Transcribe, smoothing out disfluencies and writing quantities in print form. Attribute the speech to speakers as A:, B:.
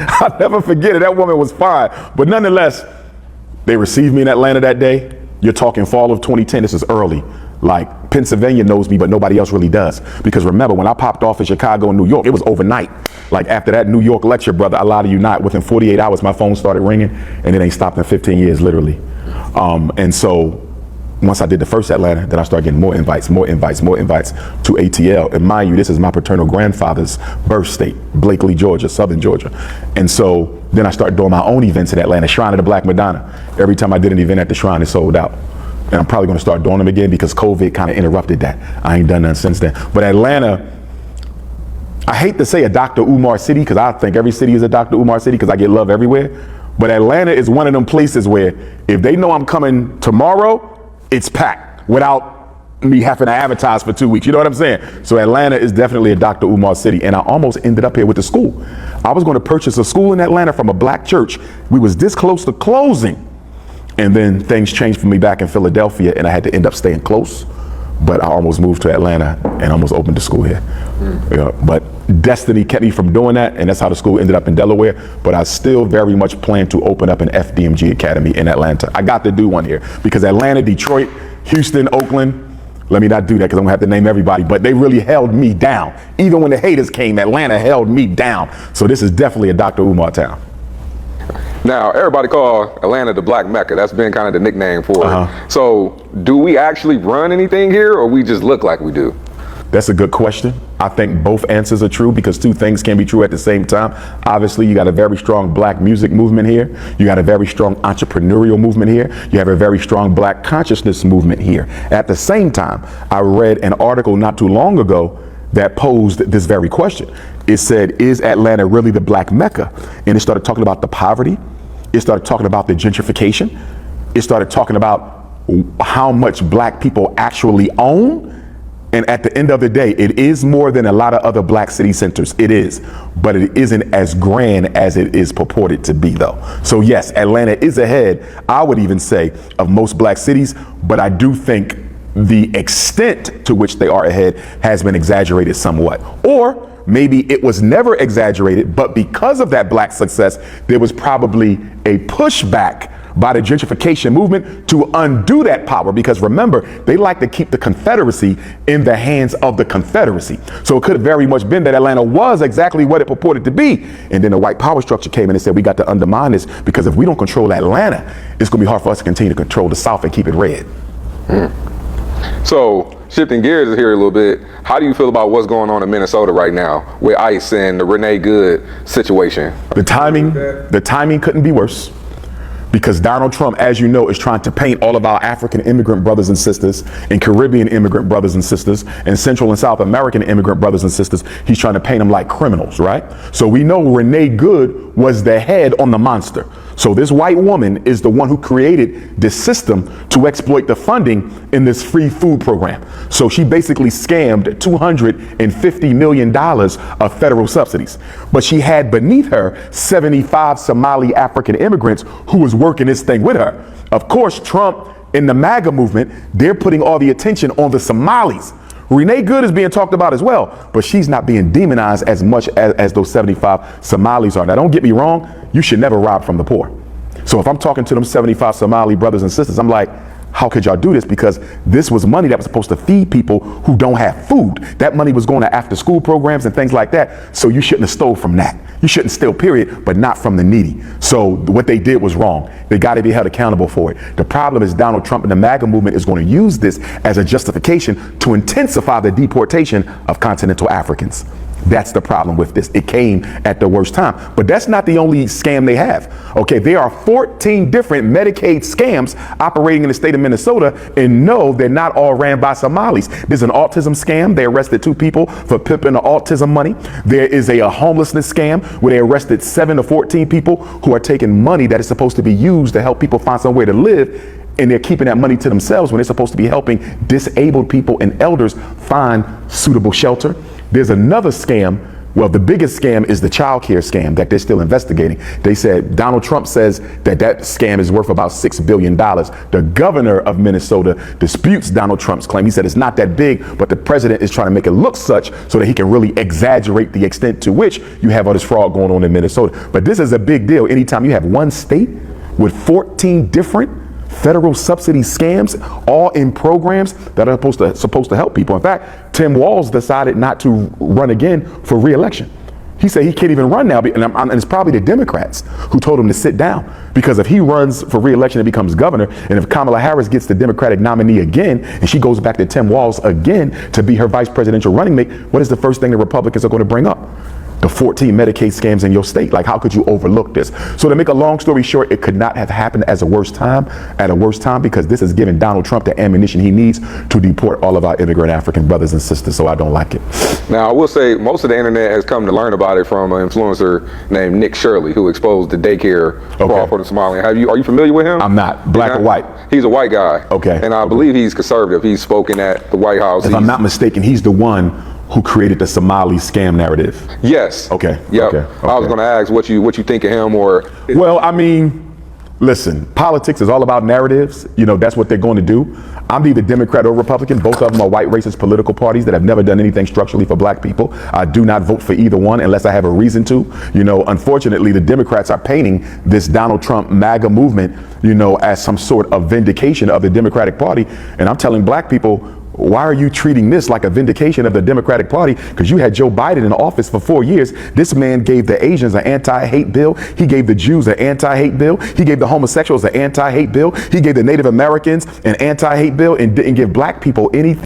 A: I'll never forget it. That woman was fine. But nonetheless, they received me in Atlanta that day. You're talking fall of 2010. This is early. Like, Pennsylvania knows me, but nobody else really does. Because remember, when I popped off in Chicago and New York, it was overnight. Like, after that New York lecture, brother, I lie to you not, within 48 hours, my phone started ringing, and it ain't stopped in 15 years, literally. And so, once I did the first Atlanta, then I started getting more invites to ATL. And mind you, this is my paternal grandfather's birth state, Blakely, Georgia, Southern Georgia. And so then I started doing my own events in Atlanta, Shrine of the Black Madonna. Every time I did an event at the Shrine, it sold out. And I'm probably gonna start doing them again because COVID kind of interrupted that. I ain't done none since then. But Atlanta, I hate to say a Dr. Umar city, because I think every city is a Dr. Umar city because I get love everywhere. But Atlanta is one of them places where if they know I'm coming tomorrow, it's packed without me having to advertise for 2 weeks. You know what I'm saying? So Atlanta is definitely a Dr. Umar city. And I almost ended up here with the school. I was going to purchase a school in Atlanta from a black church. We was this close to closing. And then things changed for me back in Philadelphia and I had to end up staying close. But I almost moved to Atlanta and almost opened the school here. Yeah, but destiny kept me from doing that, and that's how the school ended up in Delaware. But I still very much plan to open up an FDMG Academy in Atlanta. I got to do one here because Atlanta, Detroit, Houston, Oakland, let me not do that because I'm gonna have to name everybody, but they really held me down. Even when the haters came, Atlanta held me down. So this is definitely a Dr. Umar town.
B: Now, everybody call Atlanta the Black Mecca. That's been kind of the nickname for it. So, do we actually run anything here, or we just look like we do?
A: That's a good question. I think both answers are true because two things can be true at the same time. Obviously, you got a very strong black music movement here. You got a very strong entrepreneurial movement here. You have a very strong black consciousness movement here. At the same time, I read an article not too long ago that posed this very question. It said, is Atlanta really the Black Mecca? And it started talking about the poverty. It started talking about the gentrification. It started talking about how much black people actually own. And at the end of the day, it is more than a lot of other black city centers. It is, but it isn't as grand as it is purported to be though. So yes, Atlanta is ahead, I would even say, of most black cities, but I do think the extent to which they are ahead has been exaggerated somewhat. Or maybe it was never exaggerated, but because of that black success, there was probably a pushback by the gentrification movement to undo that power. Because remember, they like to keep the Confederacy in the hands of the Confederacy. So it could have very much been that Atlanta was exactly what it purported to be. And then the white power structure came in and said, we got to undermine this because if we don't control Atlanta, it's going to be hard for us to continue to control the South and keep it red.
B: So, shifting gears here a little bit, how do you feel about what's going on in Minnesota right now with ICE and the Renee Good situation?
A: The timing couldn't be worse. Because Donald Trump, as you know, is trying to paint all of our African immigrant brothers and sisters and Caribbean immigrant brothers and sisters and Central and South American immigrant brothers and sisters. He's trying to paint them like criminals, right? So we know Renee Good was the head on the monster. So this white woman is the one who created this system to exploit the funding in this free food program. So she basically scammed $250 million of federal subsidies. But she had beneath her 75 Somali African immigrants who was working this thing with her. Of course, Trump and the MAGA movement, they're putting all the attention on the Somalis. Renee Good is being talked about as well, but she's not being demonized as much as those 75 Somalis are. Now, don't get me wrong, you should never rob from the poor. So if I'm talking to them 75 Somali brothers and sisters, I'm like, how could y'all do this? Because this was money that was supposed to feed people who don't have food. That money was going to after school programs and things like that. So you shouldn't have stole from that. You shouldn't steal, period, but not from the needy. So what they did was wrong. They got to be held accountable for it. The problem is Donald Trump and the MAGA movement is going to use this as a justification to intensify the deportation of continental Africans. That's the problem with this. It came at the worst time. But that's not the only scam they have. Okay, there are 14 different Medicaid scams operating in the state of Minnesota, and no, they're not all ran by Somalis. There's an autism scam. They arrested 2 people for pimping the autism money. There is a homelessness scam where they arrested 7 to 14 people who are taking money that is supposed to be used to help people find somewhere to live, and they're keeping that money to themselves when they're supposed to be helping disabled people and elders find suitable shelter. There's another scam Well, the biggest scam is the child care scam that they're still investigating. They said Donald Trump says that scam is worth about $6 billion. The governor of Minnesota disputes Donald Trump's claim. He said it's not that big, but the president is trying to make it look such so that he can really exaggerate the extent to which you have all this fraud going on in Minnesota. But this is a big deal. Anytime you have one state with 14 different federal subsidy scams, all in programs that are supposed to help people. In fact, Tim Walz decided not to run again for re-election. He said he can't even run now, and it's probably the Democrats who told him to sit down, because if he runs for re-election and becomes governor, and if Kamala Harris gets the Democratic nominee again, and she goes back to Tim Walz again to be her vice presidential running mate, what is the first thing the Republicans are going to bring up? The 14 Medicaid scams in your state. Like, how could you overlook this? So to make a long story short, it could not have happened at a worse time, because this has given Donald Trump the ammunition he needs to deport all of our immigrant African brothers and sisters. So I don't like it.
B: Now, I will say most of the internet has come to learn about it from an influencer named Nick Shirley, who exposed the daycare fraud for the Somalian. Are you familiar with him?
A: I'm not. Black or white?
B: He's a white guy.
A: Okay.
B: And I believe he's conservative. He's spoken at the White House.
A: If I'm not mistaken, he's the one who created the Somali scam narrative.
B: Yes.
A: Okay.
B: Yeah.
A: Okay.
B: I was going to ask what you think of him, or.
A: Well, I mean, listen, politics is all about narratives. You know, that's what they're going to do. I'm neither Democrat or Republican. Both of them are white racist political parties that have never done anything structurally for black people. I do not vote for either one unless I have a reason to. You know, unfortunately, the Democrats are painting this Donald Trump MAGA movement, you know, as some sort of vindication of the Democratic Party. And I'm telling black people, why are you treating this like a vindication of the Democratic Party? Because you had Joe Biden in office for 4 years. This man gave the Asians an anti-hate bill. He gave the Jews an anti-hate bill. He gave the homosexuals an anti-hate bill. He gave the Native Americans an anti-hate bill, and didn't give black people anything.